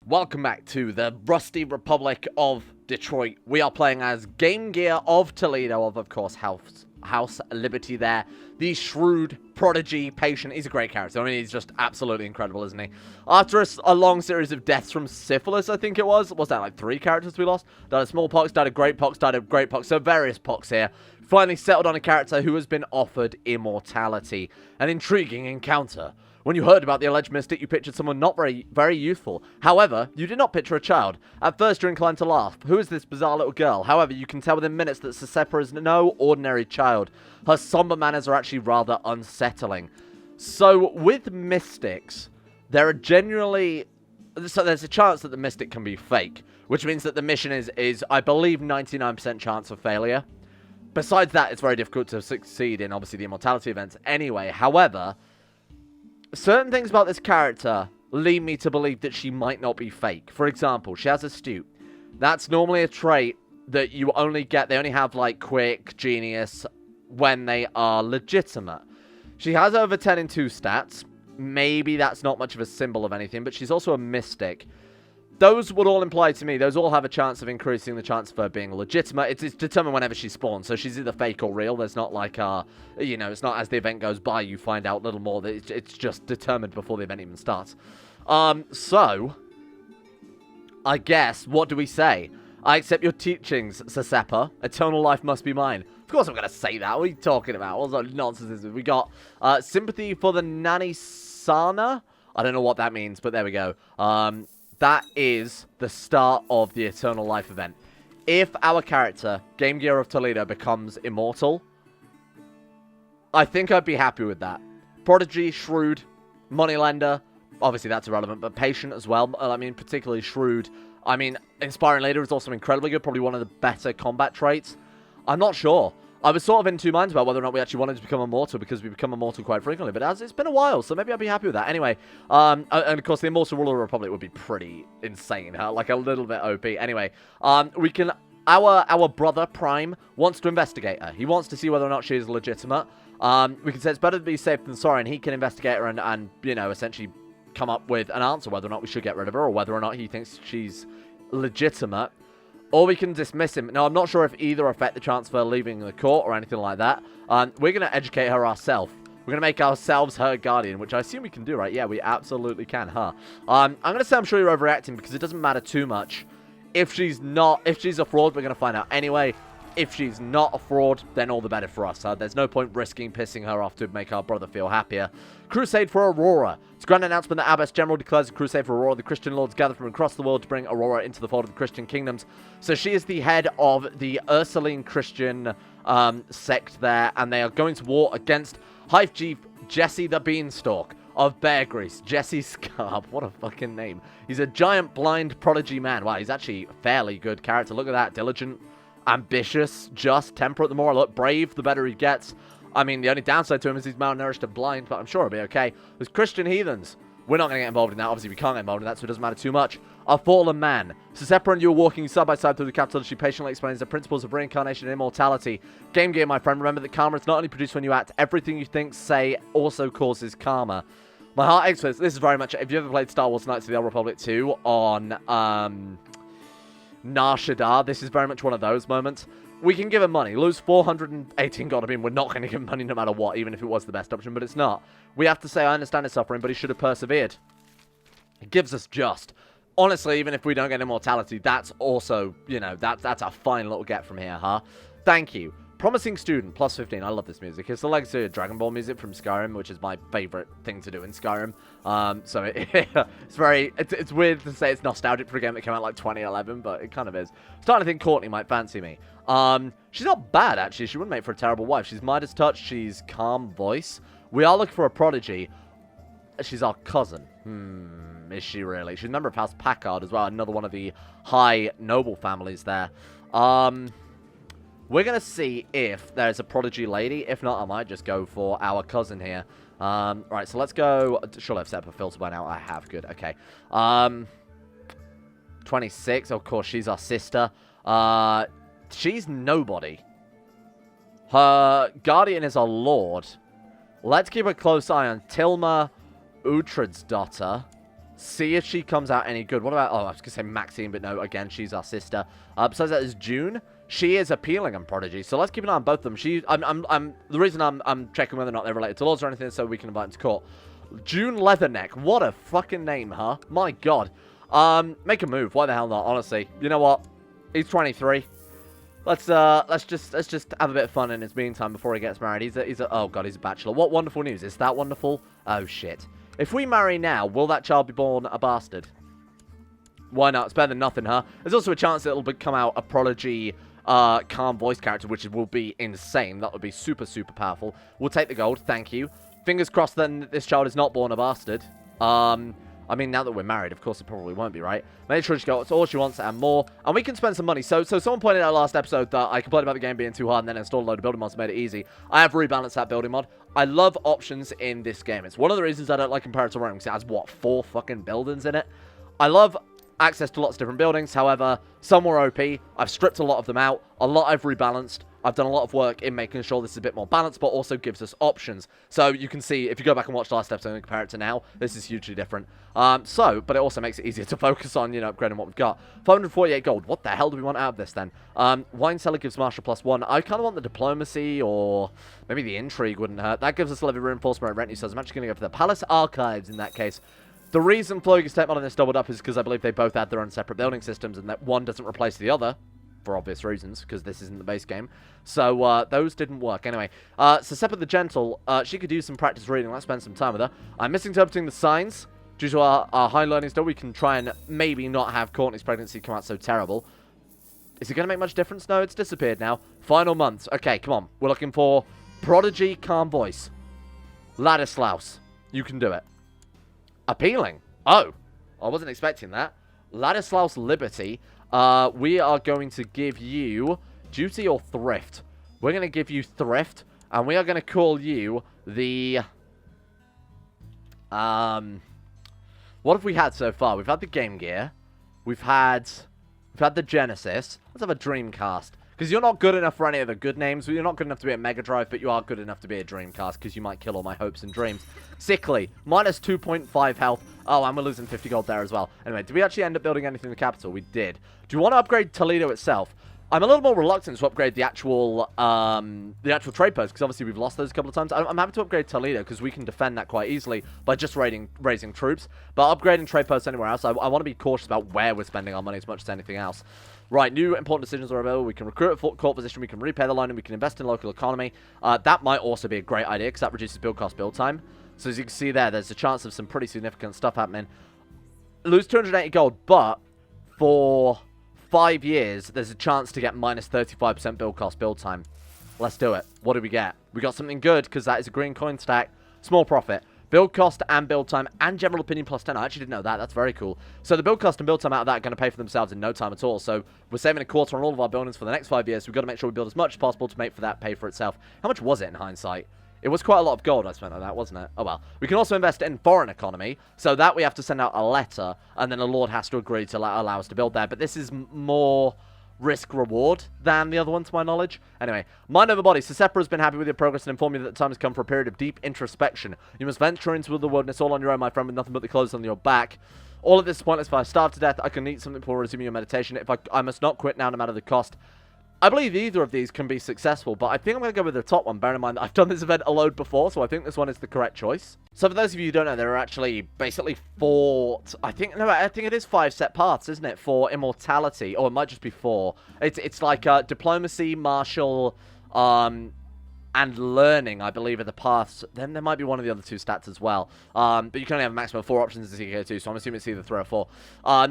Welcome back to the Rusty Republic of Detroit. We are playing as Game Gear of Toledo, of course, House Liberty there. The shrewd, prodigy, patient. He's a great character. I mean, he's just absolutely incredible, isn't he? After a long series of deaths from syphilis, I think it was that like 3 characters we lost? Died of smallpox, died of great pox, so various pox here. Finally settled on a character who has been offered immortality. An intriguing encounter. When you heard about the alleged mystic, you pictured someone not very youthful. However, you did not picture a child. At first, you're inclined to laugh. Who is this bizarre little girl? However, you can tell within minutes that Sesepa is no ordinary child. Her somber manners are actually rather unsettling. So, with mystics, there are generally... So there's a chance that the mystic can be fake, which means that the mission is I believe, 99% chance of failure. Besides that, it's very difficult to succeed in, obviously, the immortality events anyway. However... certain things about this character lead me to believe that she might not be fake. For example, she has astute. That's normally a trait that you only get, they only have like quick, genius, when they are legitimate. She has over 10 in 2 stats. Maybe that's not much of a symbol of anything, but she's also a mystic. Those would all imply to me, those all have a chance of increasing the chance of her being legitimate. It's determined whenever she spawns, so she's either fake or real. There's not like, you know, it's not as the event goes by, you find out a little more. It's just determined before the event even starts. So, I guess, what do we say? I accept your teachings, Sesepa. Eternal life must be mine. Of course I'm going to say that. What are you talking about? What sort of nonsense is this? We got sympathy for the Nani Sana. I don't know what that means, but there we go. That is the start of the Eternal Life event. If our character, Game Gear of Toledo, becomes immortal, I think I'd be happy with that. Prodigy, shrewd, moneylender, obviously that's irrelevant, but patient as well. I mean, particularly shrewd. I mean, inspiring leader is also incredibly good, probably one of the better combat traits. I'm not sure. I was sort of in 2 minds about whether or not we actually wanted to become immortal, because we become immortal quite frequently, but it's been a while, so maybe I'd be happy with that. Anyway, and of course, the immortal ruler of the Republic would be pretty insane, huh? Like a little bit OP. Anyway, we can... Our brother, Prime, wants to investigate her. He wants to see whether or not she is legitimate. We can say it's better to be safe than sorry, and he can investigate her and you know, essentially come up with an answer whether or not we should get rid of her, or whether or not he thinks she's legitimate. Or we can dismiss him. Now, I'm not sure if either affect the chance of her leaving the court or anything like that. We're going to educate her ourselves. We're going to make ourselves her guardian, which I assume we can do, right? Yeah, we absolutely can, huh? I'm going to say I'm sure you're overreacting, because it doesn't matter too much. If she's a fraud, we're going to find out anyway. If she's not a fraud, then all the better for us. There's no point risking pissing her off to make our brother feel happier. Crusade for Aurora. It's a grand announcement that Abbess General declares a crusade for Aurora. The Christian lords gather from across the world to bring Aurora into the fold of the Christian kingdoms. So she is the head of the Ursuline Christian sect there, and they are going to war against Hive Chief Jesse the Beanstalk of Bear Grease. Jesse Scarb. What a fucking name. He's a giant blind prodigy man. Wow, he's actually a fairly good character. Look at that. Diligent, ambitious, just, temperate. The more I look, brave, the better he gets. I mean, the only downside to him is he's malnourished and blind, but I'm sure he'll be okay. There's Christian heathens. We're not going to get involved in that. Obviously, we can't get involved in that, so it doesn't matter too much. A fallen man. Sesepa and you are walking side by side through the capital. She patiently explains the principles of reincarnation and immortality. Game Gear, my friend, remember that karma is not only produced when you act. Everything you think, say, also causes karma. My heart aches for this. This is very much... If you ever played Star Wars Knights of the Old Republic 2 on Nar Shaddaa, this is very much one of those moments. We can give him money. Lose 418 gold. I mean, we're not going to give him money no matter what, even if it was the best option, but it's not. We have to say, I understand his suffering, but he should have persevered. It gives us just. Honestly, even if we don't get immortality, that's also, you know, that's a fine little get from here, huh? Thank you. Promising student, plus 15. I love this music. It's the legacy of Dragon Ball music from Skyrim, which is my favorite thing to do in Skyrim. So it's very, it's weird to say it's nostalgic for a game that came out like 2011, but it kind of is. Starting to think Courtney might fancy me. She's not bad, actually. She wouldn't make for a terrible wife. She's Midas touch. She's calm voice. We are looking for a prodigy. She's our cousin. Is she really? She's a member of House Packard as well. Another one of the high noble families there. We're going to see if there's a prodigy lady. If not, I might just go for our cousin here. Right, so let's go. Surely I've set up a filter by now. I have. Good. Okay. 26. Of course, she's our sister. She's nobody. Her guardian is a lord. Let's keep a close eye on Tilma Uhtred's daughter. See if she comes out any good. What about... Oh, I was going to say Maxine, but no, again, she's our sister. Besides that is June. She is appealing and prodigy, so let's keep an eye on both of them. The reason I'm checking whether or not they're related to lords or anything is so we can invite them to court. June Leatherneck. What a fucking name, huh? My God. Make a move. Why the hell not? Honestly, you know what? He's 23. Let's just have a bit of fun in his meantime before he gets married. Oh God, he's a bachelor. What wonderful news. Is that wonderful? Oh shit. If we marry now, will that child be born a bastard? Why not? It's better than nothing, huh? There's also a chance that it'll come out a prodigy calm voice character, which will be insane. That would be super, super powerful. We'll take the gold. Thank you. Fingers crossed then this child is not born a bastard. I mean, now that we're married, of course it probably won't be, right? Make sure she got all she wants and more. And we can spend some money. So someone pointed out last episode that I complained about the game being too hard and then installed a load of building mods and made it easy. I have rebalanced that building mod. I love options in this game. It's one of the reasons I don't like Imperator Rome, because it has, what, 4 fucking buildings in it? I love access to lots of different buildings. However, some were OP. I've stripped a lot of them out. A lot I've rebalanced. I've done a lot of work in making sure this is a bit more balanced, but also gives us options. So you can see, if you go back and watch the last episode and compare it to now, this is hugely different. But it also makes it easier to focus on, you know, upgrading what we've got. 548 gold. What the hell do we want out of this then? Wine cellar gives martial +1. I kind of want the diplomacy, or maybe the intrigue wouldn't hurt. That gives us levy reinforcement rent. So I'm actually going to go for the palace archives in that case. The reason Flogi State Mod on this doubled up is because I believe they both had their own separate building systems, and that one doesn't replace the other, for obvious reasons, because this isn't the base game. So, those didn't work. Anyway, so Seppa the Gentle, she could use some practice reading. Let's spend some time with her. I'm misinterpreting the signs. Due to our high learning still, we can try and maybe not have Courtney's pregnancy come out so terrible. Is it going to make much difference? No, it's disappeared now. Final months. Okay, come on. We're looking for Prodigy, Calm Voice. Ladislaus. You can do it. Appealing. Oh, I wasn't expecting that. Ladislaus Liberty. We are going to give you duty or thrift. We're going to give you thrift, and we are going to call you the... What have we had so far? We've had the Game Gear. We've had the Genesis. Let's have a Dreamcast. Because you're not good enough for any of the good names. You're not good enough to be a Mega Drive, but you are good enough to be a Dreamcast, because you might kill all my hopes and dreams. Sickly. Minus 2.5 health. Oh, and we're losing 50 gold there as well. Anyway, did we actually end up building anything in the capital? We did. Do you want to upgrade Toledo itself? I'm a little more reluctant to upgrade the actual trade post, because obviously we've lost those a couple of times. I'm happy to upgrade Toledo, because we can defend that quite easily by just raising troops. But upgrading trade posts anywhere else, I want to be cautious about where we're spending our money as much as anything else. Right, new important decisions are available. We can recruit a court position, we can repair the line, and we can invest in local economy. That might also be a great idea, because that reduces build cost, build time. So as you can see there's a chance of some pretty significant stuff happening. Lose 280 gold, but for 5 years, there's a chance to get minus 35% build cost, build time. Let's do it. What do we get? We got something good, because that is a green coin stack. Small profit. Build cost and build time and general opinion +10. I actually didn't know that. That's very cool. So the build cost and build time out of that are going to pay for themselves in no time at all. So we're saving a quarter on all of our buildings for the next 5 years. So we've got to make sure we build as much as possible to make for that pay for itself. How much was it in hindsight? It was quite a lot of gold I spent on that, wasn't it? Oh well. We can also invest in foreign economy. So that we have to send out a letter, and then a lord has to agree to allow us to build there. But this is more risk-reward than the other one, to my knowledge. Anyway, mind over body. So Sepra has been happy with your progress and informed me that the time has come for a period of deep introspection. You must venture into the wilderness all on your own, my friend, with nothing but the clothes on your back. All of this is pointless. If I starve to death, I can eat something before resuming your meditation. If I must not quit now, no matter the cost. I believe either of these can be successful, but I think I'm going to go with the top one. Bear in mind that I've done this event a load before, so I think this one is the correct choice. So for those of you who don't know, there are actually basically 4... I think it is 5 set paths, isn't it? For immortality. Or it might just be 4. It's like diplomacy, martial, and learning, I believe, are the paths. Then there might be one of the other 2 stats as well. But you can only have a maximum of 4 options in CK2, so I'm assuming it's either 3 or 4.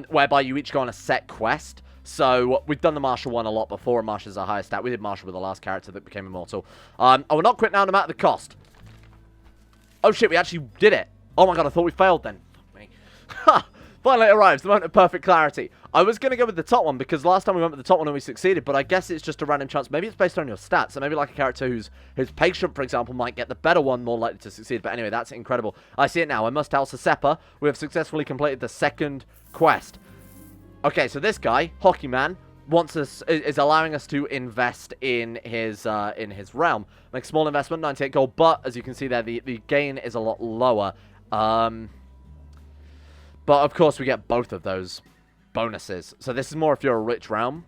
Whereby you each go on a set quest. So, we've done the Martial one a lot before, and Martial's our highest stat. We did Martial with the last character that became immortal. I will not quit now no matter the cost. Oh shit, we actually did it. Oh my god, I thought we failed then. Fuck me. Ha! Finally arrives, the moment of perfect clarity. I was going to go with the top one, because last time we went with the top one and we succeeded, but I guess it's just a random chance. Maybe it's based on your stats, so maybe like a character who's patient, for example, might get the better one, more likely to succeed. But anyway, that's incredible. I see it now. I must tell Seppa we have successfully completed the 2nd quest. Okay, so this guy, Hockey Man, is allowing us to invest in his realm. Make a small investment, 98 gold, but as you can see there, the gain is a lot lower. But, of course, we get both of those bonuses. So this is more if you're a rich realm.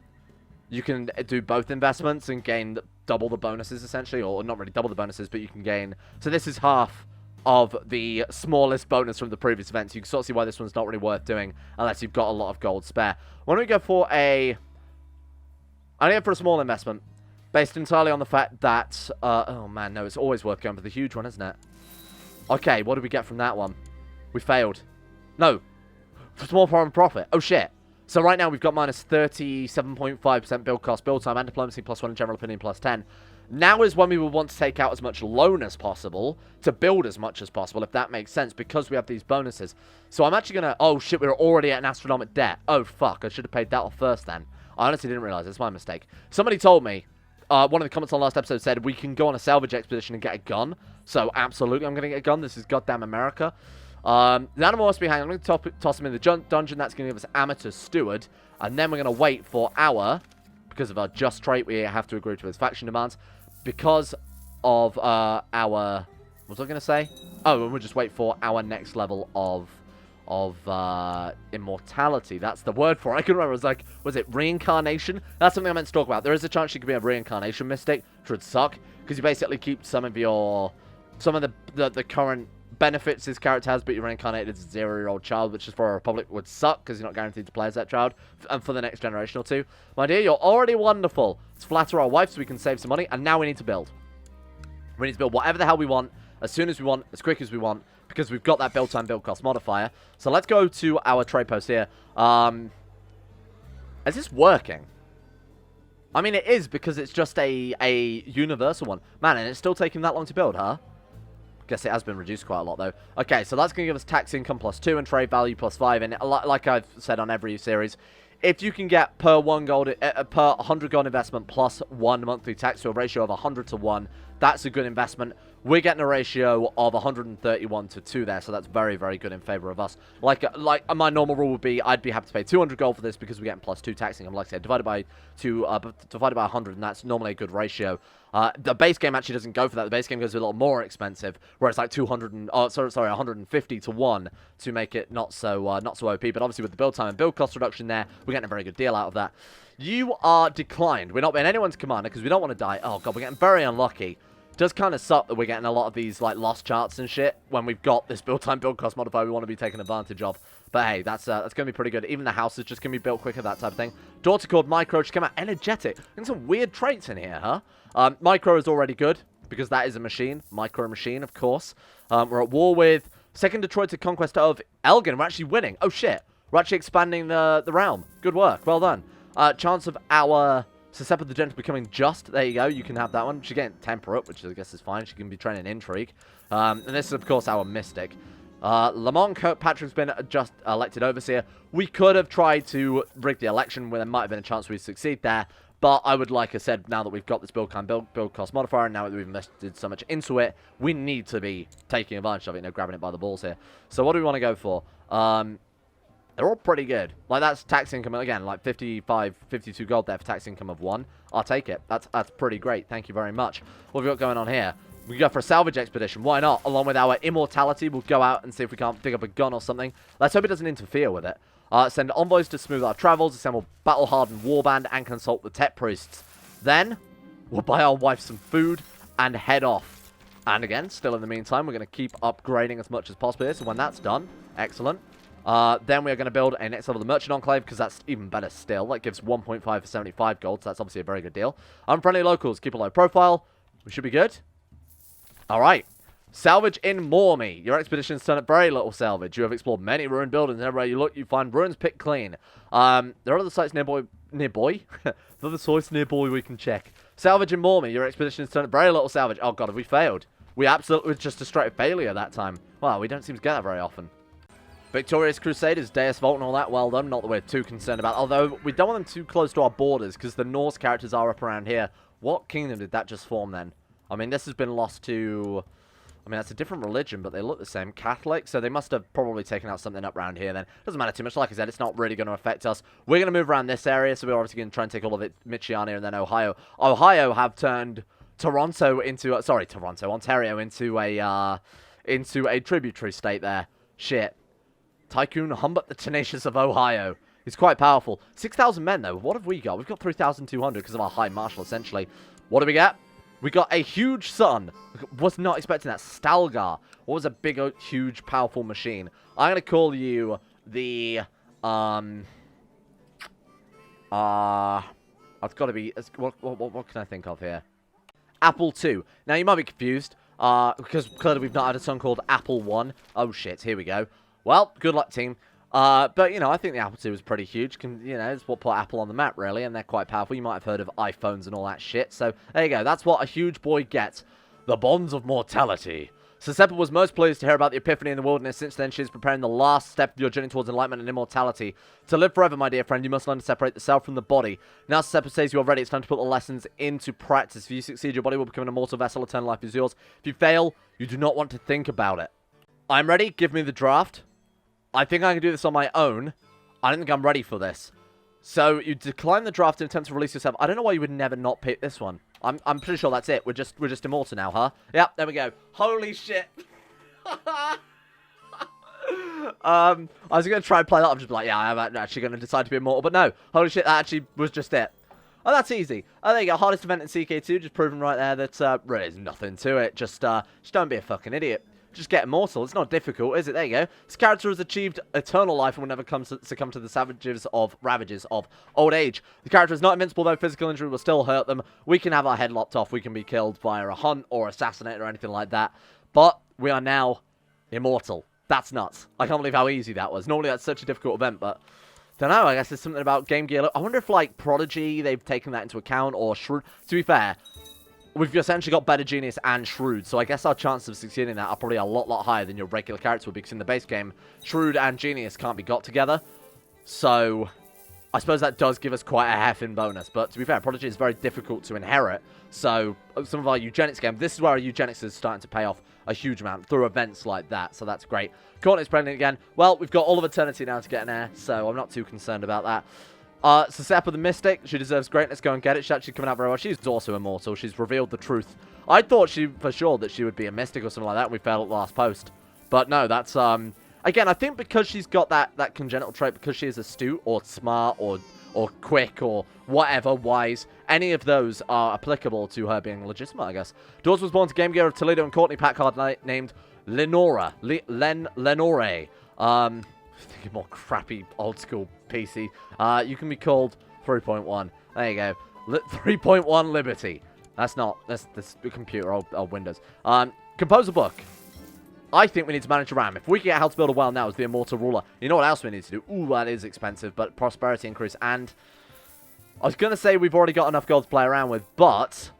You can do both investments and gain double the bonuses, essentially. Or not really double the bonuses, but you can gain... So this is half of the smallest bonus from the previous events. You can sort of see why this one's not really worth doing unless you've got a lot of gold spare. Why don't we go for a... I'm going for a small investment. Based entirely on the fact that... oh, man, no. It's always worth going for the huge one, isn't it? Okay, what did we get from that one? We failed. No. Small foreign profit. Oh, shit. So right now we've got minus 37.5% build cost, build time, and diplomacy +1, and general opinion +10. Now is when we will want to take out as much loan as possible to build as much as possible, if that makes sense, because we have these bonuses. So I'm actually going to... Oh, shit, we're already at an astronomic debt. Oh, fuck. I should have paid that off first then. I honestly didn't realize. It's my mistake. Somebody told me... one of the comments on the last episode said, we can go on a salvage expedition and get a gun. So, absolutely, I'm going to get a gun. This is goddamn America. The animal must be hanged. I'm going to toss him in the dungeon. That's going to give us Amateur Steward. And then we're going to wait for our... Because of our just trait, we have to agree to his faction demands. Because of our... What was I going to say? Oh, and we'll just wait for our next level of immortality. That's the word for it. I couldn't remember. It was like, was it reincarnation? That's something I meant to talk about. There is a chance you could be a reincarnation mystic, which would suck, because you basically keep some of the current benefits his character has, but you're reincarnated as a 0-year-old child, which is for a Republic would suck, because you're not guaranteed to play as that child, and for the next generation or two. My dear, you're already wonderful. Let's flatter our wife so we can save some money, and now we need to build. We need to build whatever the hell we want, as soon as we want, as quick as we want, because we've got that build time, build cost modifier. So let's go to our trade post here. Is this working? I mean, it is, because it's just a universal one. Man, and it's still taking that long to build, huh? Guess it has been reduced quite a lot, though. Okay, so that's going to give us tax income +2 and trade value +5. And like I've said on every series, if you can get per 100 gold investment +1 monthly tax to a ratio of 100 to 1, that's a good investment. We're getting a ratio of 131 to 2 there, so that's very, very good in favor of us. Like my normal rule would be, I'd be happy to pay 200 gold for this because we're getting +2 taxing. I'm like I said, divided by 100, and that's normally a good ratio. The base game actually doesn't go for that. The base game goes a little more expensive, where it's like 150 to 1 to make it not so OP. But obviously with the build time and build cost reduction there, we're getting a very good deal out of that. You are declined. We're not being anyone's commander because we don't want to die. Oh god, we're getting very unlucky. Does kind of suck that we're getting a lot of these like lost charts and shit when we've got this build time build cost modifier we want to be taking advantage of. But hey, that's going to be pretty good. Even the house is just going to be built quicker, that type of thing. Daughter called Micro, she came out energetic. And some weird traits in here, huh? Micro is already good because that is a machine. Micro machine, of course. We're at war with second Detroit to conquest of Elgin. We're actually winning. Oh shit. We're actually expanding the realm. Good work. Well done. Chance of our Susceptible the Gentle becoming just. There you go. You can have that one. She's getting Temperate, which I guess is fine. She can be training Intrigue. And this is, of course, our Mystic. Lamont Kirkpatrick's been just elected Overseer. We could have tried to rig the election where there might have been a chance we'd succeed there. But I would, like I said, now that we've got this build cost modifier, and now that we've invested so much into it, we need to be taking advantage of it, grabbing it by the balls here. So what do we want to go for? They're all pretty good. Like, that's tax income, again, like 55, 52 gold there for tax income of 1. I'll take it. That's pretty great. Thank you very much. What have we got going on here? We go for a salvage expedition. Why not? Along with our immortality, we'll go out and see if we can't dig up a gun or something. Let's hope it doesn't interfere with it. Send envoys to smooth our travels, assemble battle-hardened warband, and consult the tech priests. Then, we'll buy our wife some food and head off. And again, still in the meantime, we're going to keep upgrading as much as possible here. So when that's done, excellent. Then we are going to build a next level of the Merchant Enclave, because that's even better still. That gives 1.5 for 75 gold, so that's obviously a very good deal. Unfriendly locals, keep a low profile. We should be good. Alright. Salvage in Mormy. Your expeditions turn up very little salvage. You have explored many ruined buildings, and everywhere you look, you find ruins picked clean. There are other sites nearby. There are other sites nearby we can check. Salvage in Mormy. Your expeditions turn up very little salvage. Oh god, have we failed? We absolutely was just a straight failure that time. Wow, we don't seem to get that very often. Victorious Crusaders, Deus Vault and all that, well done. Not that we're too concerned about. Although, we don't want them too close to our borders, because the Norse characters are up around here. What kingdom did that just form, then? I mean, this has been lost to... I mean, that's a different religion, but they look the same. Catholic, so they must have probably taken out something up around here, then. Doesn't matter too much. Like I said, it's not really going to affect us. We're going to move around this area, so we're obviously going to try and take all of it, Michiana and then Ohio. Ohio have turned Ontario into a tributary state there. Shit. Tycoon Humbert the Tenacious of Ohio. He's quite powerful. 6,000 men, though. What have we got? We've got 3,200 because of our High Marshal, essentially. What do we get? We got a huge sun. Was not expecting that. Stalgar. What was a big, huge, powerful machine? I'm going to call you the, I've got to be, what can I think of here? Apple 2. Now, you might be confused, because clearly we've not had a son called Apple 1. Oh, shit. Here we go. Well, good luck, team. But, you know, I think the Apple II is pretty huge. You know, it's what put Apple on the map, really, and they're quite powerful. You might have heard of iPhones and all that shit. So, there you go. That's what a huge boy gets. The bonds of mortality. Seppa was most pleased to hear about the epiphany in the wilderness. Since then, she is preparing the last step of your journey towards enlightenment and immortality. To live forever, my dear friend, you must learn to separate the self from the body. Now Seppa says you are ready. It's time to put the lessons into practice. If you succeed, your body will become an immortal vessel. Eternal life is yours. If you fail, you do not want to think about it. I'm ready. Give me the draft. I think I can do this on my own. I don't think I'm ready for this. So, you decline the draft and attempt to release yourself. I don't know why you would never not pick this one. I'm pretty sure that's it. We're just immortal now, huh? Yep, there we go. Holy shit. I was going to try and play that. I'm just like, yeah, I'm actually going to decide to be immortal. But no, holy shit, that actually was just it. Oh, that's easy. Oh, there you go. Hardest event in CK2. Just proving right there that really there's nothing to it. Just don't be a fucking idiot. Just get immortal. It's not difficult, is it? There you go. This character has achieved eternal life and will never succumb to the ravages of old age. The character is not invincible, though physical injury will still hurt them. We can have our head lopped off. We can be killed via a hunt or assassinated or anything like that. But we are now immortal. That's nuts. I can't believe how easy that was. Normally that's such a difficult event, but don't know. I guess there's something about Game Gear. I wonder if, like, Prodigy, they've taken that into account, or Shrewd. To be fair, we've essentially got Better Genius and Shrewd, so I guess our chances of succeeding in that are probably a lot higher than your regular character would be, because in the base game, Shrewd and Genius can't be got together. So, I suppose that does give us quite a half-in bonus, but to be fair, Prodigy is very difficult to inherit, so some of our eugenics games, this is where our eugenics is starting to pay off a huge amount through events like that, so that's great. Courtney's pregnant again. Well, we've got all of eternity now to get an heir, so I'm not too concerned about that. So Seppa the Mystic, she deserves greatness, go and get it. She's actually coming out very well. She's also immortal. She's revealed the truth. I thought for sure that she would be a mystic or something like that, and we failed at the last post. But no, that's, again, I think because she's got that congenital trait, because she is astute, or smart, or quick, or whatever, wise, any of those are applicable to her being legitimate, I guess. Dawes was born to Game Gear of Toledo and Courtney Packard named Lenore. Thinking more crappy old school PC. You can be called 3.1. There you go. 3.1 Liberty. That's the computer, old Windows. Compose a book. I think we need to manage a RAM. If we can get how to build a well now as the immortal ruler, you know what else we need to do? Ooh, that is expensive, but prosperity increase. And I was going to say we've already got enough gold to play around with, but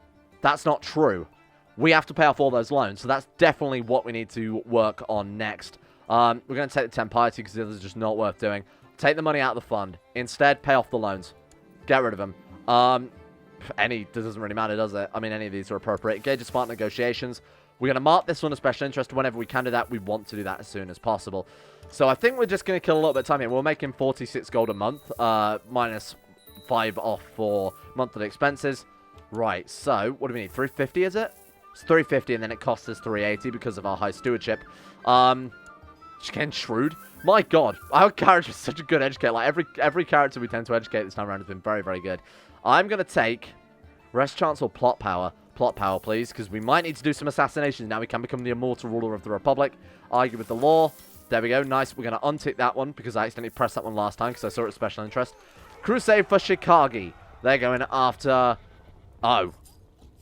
that's not true. We have to pay off all those loans, so that's definitely what we need to work on next. We're going to take the 10 piety because the others are just not worth doing. Take the money out of the fund. Instead, pay off the loans. Get rid of them. It doesn't really matter, does it? I mean, any of these are appropriate. Engage in smart negotiations. We're going to mark this one as special interest. Whenever we can do that, we want to do that as soon as possible. So I think we're just going to kill a little bit of time here. We're making 46 gold a month, minus 5 off for monthly expenses. Right, so what do we need? 350, is it? It's 350, and then it costs us 380 because of our high stewardship. Again, Shrewd. My god, our character is such a good educator. Like, every character we tend to educate this time around has been very, very good. I'm going to take Rest Chance or Plot Power. Plot Power, please, because we might need to do some assassinations. Now we can become the immortal ruler of the Republic. Argue with the law. There we go. Nice. We're going to untick that one because I accidentally pressed that one last time because I saw it as special interest. Crusade for Chicago. They're going after... Oh.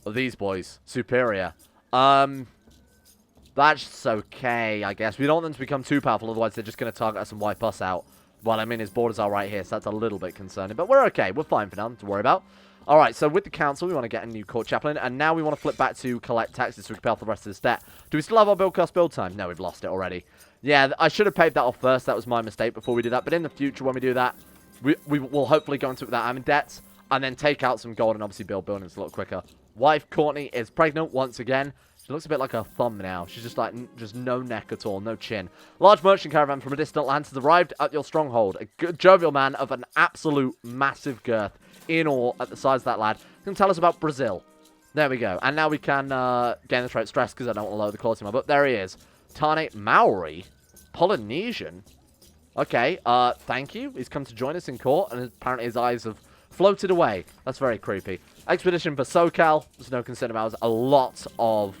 These boys. Superior. That's okay, I guess. We don't want them to become too powerful, otherwise they're just going to target us and wipe us out. Well, I mean, his borders are right here, so that's a little bit concerning. But we're okay. We're fine for now. Nothing to worry about. Alright, so with the council, we want to get a new court chaplain. And now we want to flip back to collect taxes so we can pay off the rest of this debt. Do we still have our build cost build time? No, we've lost it already. Yeah, I should have paid that off first. That was my mistake before we did that. But in the future, when we do that, we will hopefully go into it without having debts. And then take out some gold and obviously build buildings a little quicker. Wife Courtney is pregnant once again. She looks a bit like a thumb now. She's just like, just no neck at all, no chin. Large merchant caravan from a distant land has arrived at your stronghold. A good, jovial man of an absolute massive girth, in awe at the size of that lad, can tell us about Brazil. There we go. And now we can gain the trait stress because I don't want to lower the quality of my book. There he is. Tane Maori? Polynesian? Okay, thank you. He's come to join us in court, and apparently his eyes have floated away. That's very creepy. Expedition for SoCal. There's no concern about us. A lot of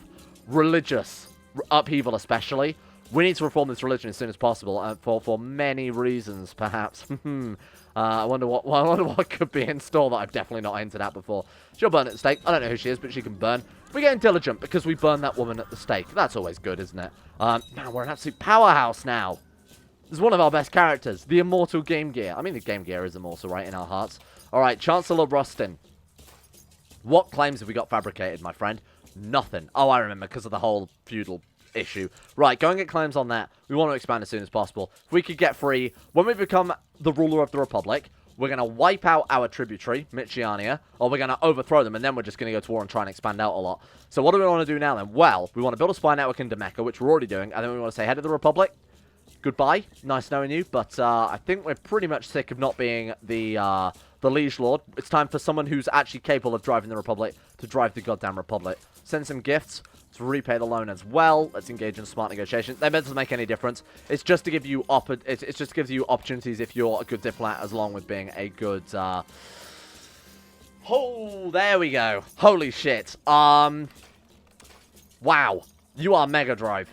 religious upheaval, especially. We need to reform this religion as soon as possible, for many reasons, perhaps. I wonder what could be in store that I've definitely not hinted at before. She'll burn at the stake. I don't know who she is, but she can burn. We're getting diligent because we burned that woman at the stake. That's always good, isn't it? Man, we're an absolute powerhouse now. This is one of our best characters, the immortal Game Gear. I mean, the Game Gear is immortal, right, in our hearts. All right, Chancellor Rustin. What claims have we got fabricated, my friend? Nothing. Oh, I remember, because of the whole feudal issue. Right, go and get claims on that. We want to expand as soon as possible. If we could get free, when we become the ruler of the Republic, we're going to wipe out our tributary, Michiania, or we're going to overthrow them, and then we're just going to go to war and try and expand out a lot. So what do we want to do now, then? Well, we want to build a spy network in Demecca, which we're already doing, and then we want to say, head of the Republic, goodbye, nice knowing you, but I think we're pretty much sick of not being the liege lord. It's time for someone who's actually capable of driving the Republic to drive the goddamn Republic. Send some gifts to repay the loan as well. Let's engage in smart negotiations. That doesn't make any difference. It's just to give you it just gives you opportunities if you're a good diplomat, as long with being a good. Oh, there we go. Holy shit. Wow, you are Mega Drive.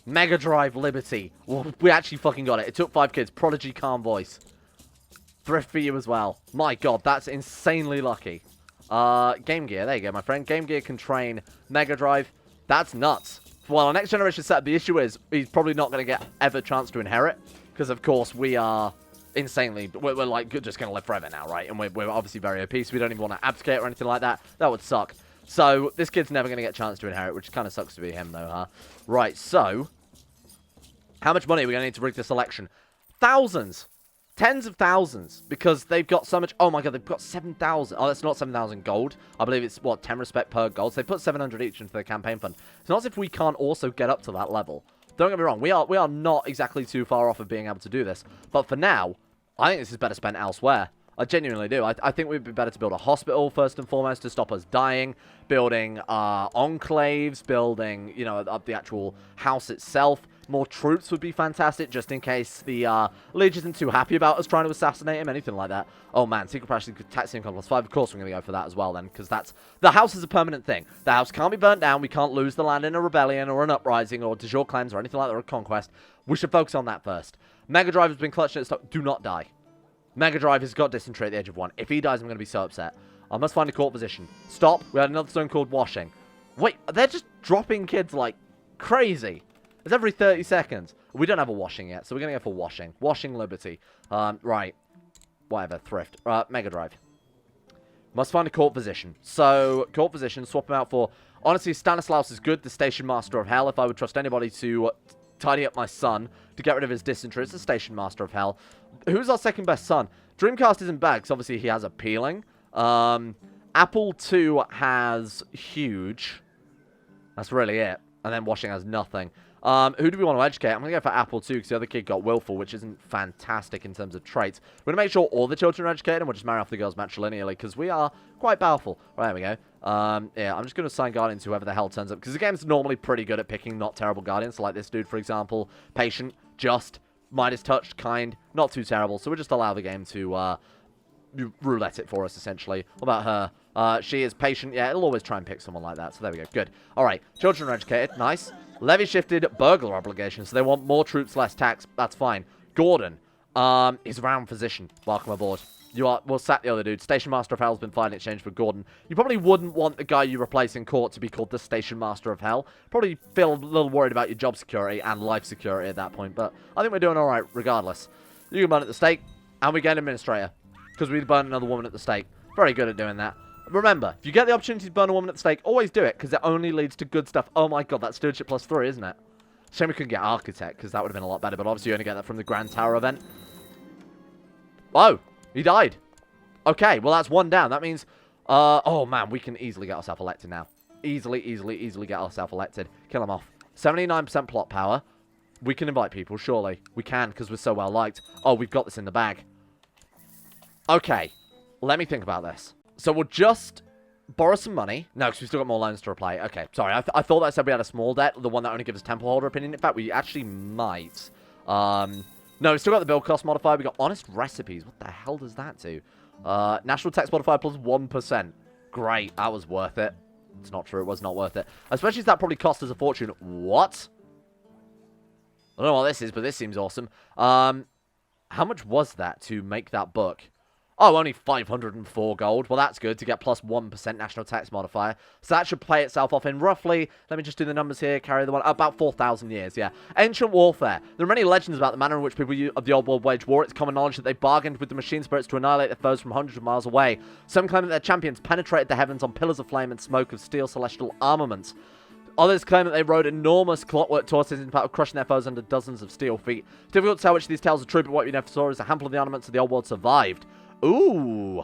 Mega Drive Liberty. Well, we actually fucking got it. It took 5 kids. Prodigy calm voice. Thrift for you as well. My god, that's insanely lucky. Game Gear. There you go, my friend. Game Gear can train Mega Drive. That's nuts. Well, our next generation setup, the issue is he's probably not going to get ever chance to inherit. Because, of course, we are insanely... We're like, just going to live forever now, right? And we're obviously very OP, so we don't even want to abdicate or anything like that. That would suck. So, this kid's never going to get a chance to inherit, which kind of sucks to be him, though, huh? Right, so... How much money are we going to need to rig this election? Thousands. Tens of thousands. Because they've got so much... Oh, my God, they've got 7,000. Oh, that's not 7,000 gold. I believe it's, what, 10 respect per gold. So they put 700 each into their campaign fund. It's not as if we can't also get up to that level. Don't get me wrong. We are not exactly too far off of being able to do this. But for now, I think this is better spent elsewhere. I genuinely do. I think we'd be better to build a hospital, first and foremost, to stop us dying. Building enclaves, building, you know, up the actual house itself. More troops would be fantastic, just in case the Liege isn't too happy about us trying to assassinate him, anything like that. Oh, man, Secret Passion Taxi Income +5. Of course we're going to go for that as well, then, because that's... The house is a permanent thing. The house can't be burnt down. We can't lose the land in a rebellion or an uprising or de jure cleanse or anything like that, or a conquest. We should focus on that first. Mega Drive has been clutching at stuff. Do not die. Mega Drive has got dysentery at the age of 1. If he dies, I'm going to be so upset. I must find a court position. Stop. We had another stone called Washing. Wait, they're just dropping kids like crazy. It's every 30 seconds. We don't have a Washing yet, so we're going to go for Washing. Washing Liberty. Right. Whatever. Thrift. Mega Drive. Must find a court position. So, court position. Swap them out for... Honestly, Stanislaus is good. The Station Master of Hell. If I would trust anybody to tidy up my son to get rid of his dysentery, it's the Station Master of Hell. Who's our second best son? Dreamcast isn't bad, because obviously he has appealing. Apple II has huge. That's really it. And then Washing has nothing. Who do we want to educate? I'm going to go for Apple II, because the other kid got Willful, which isn't fantastic in terms of traits. We're going to make sure all the children are educated, and we'll just marry off the girls matrilineally, because we are quite powerful. Right, there we go. Yeah, I'm just going to assign Guardians to whoever the hell turns up, because the game's normally pretty good at picking not terrible Guardians, like this dude, for example. Patient, just, Midas touched, kind, not too terrible, so we'll just allow the game to roulette it for us, essentially. What about her? She is patient. Yeah, it'll always try and pick someone like that, so there we go. Good. All right, children are educated. Nice. Levy shifted burglar obligations, so they want more troops, less tax. That's fine. Gordon is around physician. Welcome aboard. We'll sack the other dude. Station Master of Hell has been fine in exchange for Gordon. You probably wouldn't want the guy you replace in court to be called the Station Master of Hell. Probably feel a little worried about your job security and life security at that point, but I think we're doing all right regardless. You can burn at the stake, and we get an administrator, because we burn another woman at the stake. Very good at doing that. Remember, if you get the opportunity to burn a woman at the stake, always do it, because it only leads to good stuff. Oh my god, that's stewardship +3, isn't it? Shame we couldn't get Architect, because that would have been a lot better, but obviously you only get that from the Grand Tower event. Oh, he died. Okay, well that's 1 down. That means, oh man, we can easily get ourselves elected now. Easily get ourselves elected. Kill him off. 79% plot power. We can invite people, surely. We can, because we're so well liked. Oh, we've got this in the bag. Okay, let me think about this. So we'll just borrow some money. No, because we've still got more loans to repay. Okay, sorry. I thought I said we had a small debt, the one that only gives us temple holder opinion. In fact, we actually might. No, we still got the build cost modifier. We got honest recipes. What the hell does that do? National text modifier plus 1%. Great. That was worth it. It's not true. It was not worth it. Especially as that probably cost us a fortune. What? I don't know what this is, but this seems awesome. How much was that to make that book? Oh, only 504 gold. Well, that's good to get plus 1% national tax modifier. So that should play itself off in roughly, let me just do the numbers here, carry the one, about 4,000 years, yeah. Ancient warfare. There are many legends about the manner in which people of the old world waged war. It's common knowledge that they bargained with the machine spirits to annihilate their foes from hundreds of miles away. Some claim that their champions penetrated the heavens on pillars of flame and smoke of steel celestial armaments. Others claim that they rode enormous clockwork tortoises in battle, crushing their foes under dozens of steel feet. It's difficult to tell which of these tales are true, but what we never saw is a handful of the armaments of the old world survived. Ooh.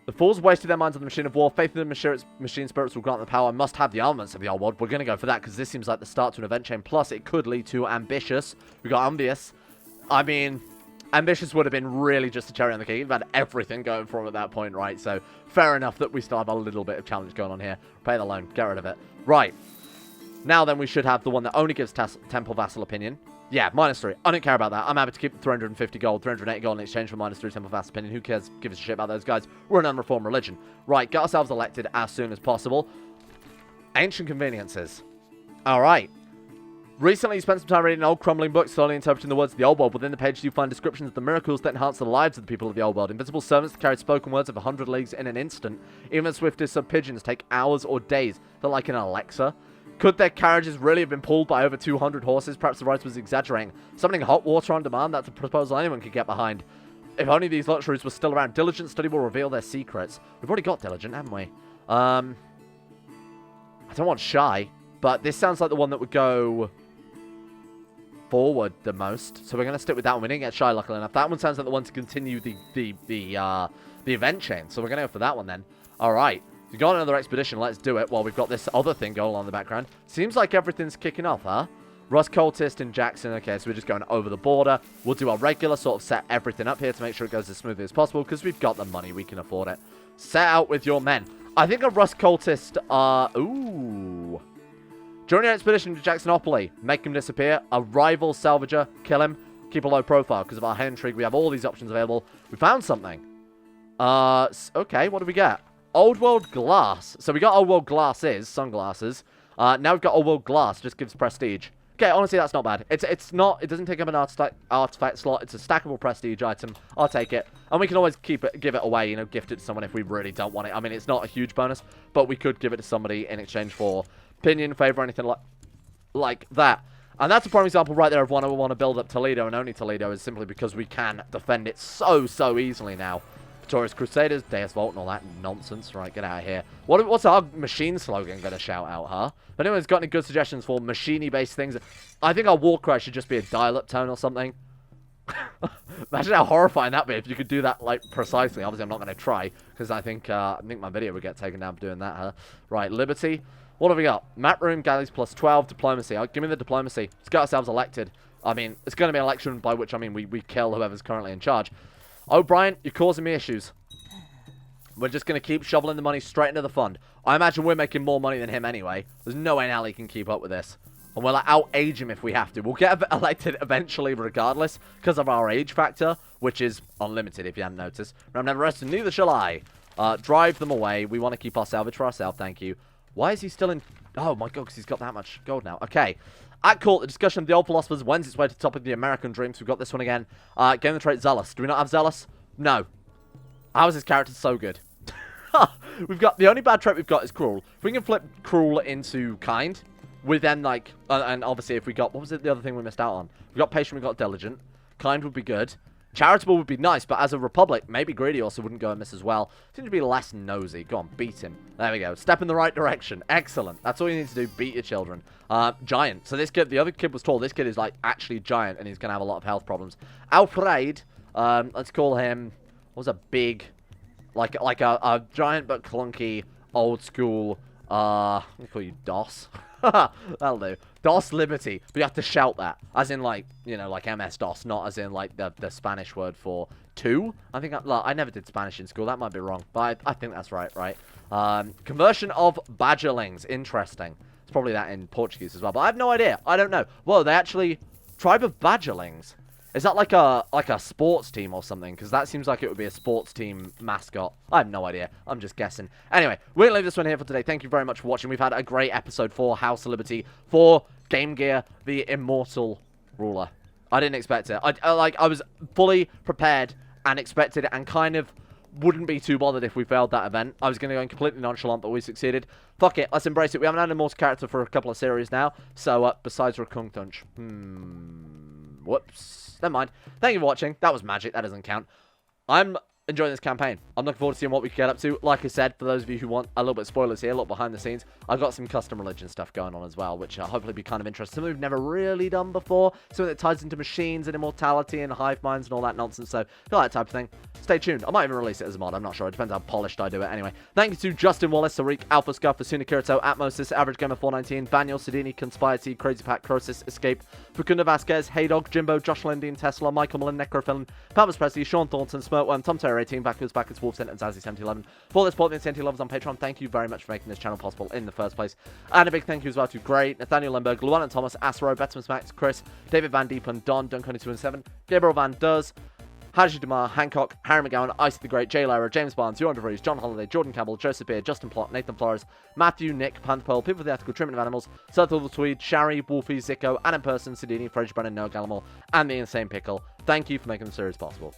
The fools wasted their minds on the machine of war. Faith in the machine spirits will grant them power. Must have the armaments of the old world. We're going to go for that because this seems like the start to an event chain. Plus, it could lead to ambitious. We got envious. I mean, ambitious would have been really just a cherry on the cake. We've had everything going for him at that point, right? So, fair enough that we still have a little bit of challenge going on here. Pay the loan. Get rid of it. Right. Now then, we should have the one that only gives temple vassal opinion. Yeah, -3. I don't care about that. I'm happy to keep 350 gold, 380 gold in exchange for -3 temple vassal opinion. Who cares? Give us a shit about those guys. We're an unreformed religion. Right, get ourselves elected as soon as possible. Ancient conveniences. Alright. Recently, you spent some time reading an old crumbling book, slowly interpreting the words of the old world. Within the pages, you find descriptions of the miracles that enhance the lives of the people of the old world. Invisible servants that carried spoken words of 100 leagues in an instant. Even the swiftest of pigeons take hours or days. They're like an Alexa. Could their carriages really have been pulled by over 200 horses? Perhaps the writer was exaggerating. Summoning hot water on demand, that's a proposal anyone could get behind. If only these luxuries were still around. Diligent study will reveal their secrets. We've already got Diligent, haven't we? I don't want Shy, but this sounds like the one that would go forward the most. So we're going to stick with that one. We didn't get Shy, luckily enough. That one sounds like the one to continue the event chain. So we're going to go for that one then. All right. We've got another expedition. Let's do it while we've got this other thing going on in the background. Seems like everything's kicking off, huh? Rust Cultist and Jackson. Okay, so we're just going over the border. We'll do our regular sort of set everything up here to make sure it goes as smoothly as possible because we've got the money. We can afford it. Set out with your men. I think a Rust Cultist ooh. Join your expedition to Jacksonopoly. Make him disappear. A rival salvager. Kill him. Keep a low profile because of our intrigue. We have all these options available. We found something. Okay, what do we get? Old World Glass. So we got Old World Glasses, sunglasses. Now we've got Old World Glass. Just gives prestige. Okay, honestly, that's not bad. It's not. It doesn't take up an artifact slot. It's a stackable prestige item. I'll take it. And we can always give it away. You know, gift it to someone if we really don't want it. I mean, it's not a huge bonus, but we could give it to somebody in exchange for opinion, favor, anything like that. And that's a prime example right there of one I want to build up Toledo, and only Toledo is simply because we can defend it so easily now. Victorious Crusaders, Deus Vault, and all that nonsense. Right, get out of here. What's our machine slogan going to shout out, huh? If anyone's got any good suggestions for machine-y-based things, I think our war cry should just be a dial-up tone or something. Imagine how horrifying that'd be if you could do that, like, precisely. Obviously, I'm not going to try, because I think my video would get taken down for doing that, huh? Right, Liberty. What have we got? Map room, galleys plus 12, diplomacy. Give me the diplomacy. Let's get ourselves elected. I mean, it's going to be an election, by which I mean we kill whoever's currently in charge. O'Brien, you're causing me issues. We're just going to keep shoveling the money straight into the fund. I imagine we're making more money than him anyway. There's no way in hell he can keep up with this. And we'll out-age him if we have to. We'll get elected eventually regardless because of our age factor, which is unlimited if you haven't noticed. I'm never resting, neither shall I. Drive them away. We want to keep our salvage for ourselves, thank you. Why is he still in... Oh my god, because he's got that much gold now. Okay. At court, the discussion of the old philosophers wends its way to the top of the American dreams. We've got this one again. Game of the trait Zealous. Do we not have Zealous? No. How is his character so good? We've got... The only bad trait we've got is Cruel. If we can flip Cruel into Kind, we then, like... and obviously, if we got... What was it the other thing we missed out on? We got Patient, we got Diligent. Kind would be good. Charitable would be nice, but as a Republic, maybe Greedy also wouldn't go amiss as well. Seems to be less nosy. Go on, beat him. There we go. Step in the right direction. Excellent. That's all you need to do. Beat your children. Giant. So this kid, the other kid was tall. This kid is, like, actually giant, and he's going to have a lot of health problems. Alfred, let's call him... What was a big... Like a giant but clunky, old school... let me call you DOS. That'll do. DOS Liberty. But you have to shout that. As in, like, you know, like MS-DOS. Not as in, like, the Spanish word for two. I think I never did Spanish in school. That might be wrong. But I think that's right, right? Conversion of badgerlings. Interesting. It's probably that in Portuguese as well. But I have no idea. I don't know. Whoa, they actually... Tribe of badgerlings. Is that like a sports team or something? Because that seems like it would be a sports team mascot. I have no idea. I'm just guessing. Anyway, we're going to leave this one here for today. Thank you very much for watching. We've had a great episode for House of Liberty, for Game Gear, the Immortal Ruler. I didn't expect it. I was fully prepared and expected it, and kind of wouldn't be too bothered if we failed that event. I was going to go in completely nonchalant, but we succeeded. Fuck it. Let's embrace it. We haven't had an Immortal character for a couple of series now. So, besides Rakung Tunch. Whoops. Never mind. Thank you for watching. That was magic. That doesn't count. I'm enjoying this campaign. I'm looking forward to seeing what we can get up to. Like I said, for those of you who want a little bit of spoilers here, a little behind the scenes, I've got some custom religion stuff going on as well, which hopefully be kind of interesting. Something we've never really done before. Something that ties into machines and immortality and hive minds and all that nonsense. So, if you like that type of thing, stay tuned. I might even release it as a mod. I'm not sure. It depends how polished I do it. Anyway, thank you to Justin Wallace, Tariq, Alpha Scuff, Asuna Kirito, Atmosis, Average Gamer 419, Vaniel, Sidini, Conspiracy, Crazy Pat, Crosis, Escape, Facunda Vasquez, Haydog, Jimbo, Josh Lindean, Tesla, Michael Mullen, Necrophilin, Palmas Presley, Sean Thornton, Smirtworm, Tom Terror 18, Backwards, Wolfson, and Zazzy7011. For the support of the NCNT lovers on Patreon, thank you very much for making this channel possible in the first place. And a big thank you as well to Gray, Nathaniel Lemberg, Llewellyn Thomas, Asro, Betsamus Max, Chris, David Van Deepen, Don, Dunk22 and 7, Gabriel Van Duz, Haji Damar, Hancock, Harry McGowan, Ice the Great, Jay Lyra, James Barnes, Johan DeVries, John Holiday, Jordan Campbell, Joseph Beard, Justin Plott, Nathan Flores, Matthew, Nick, Pantpearl, People for the Ethical Treatment of Animals, Seth the Tweed, Shari, Wolfie, Zico, Adam Person, Sidini, Fraser Brennan, Noah Gallimore, and the Insane Pickle. Thank you for making the series possible.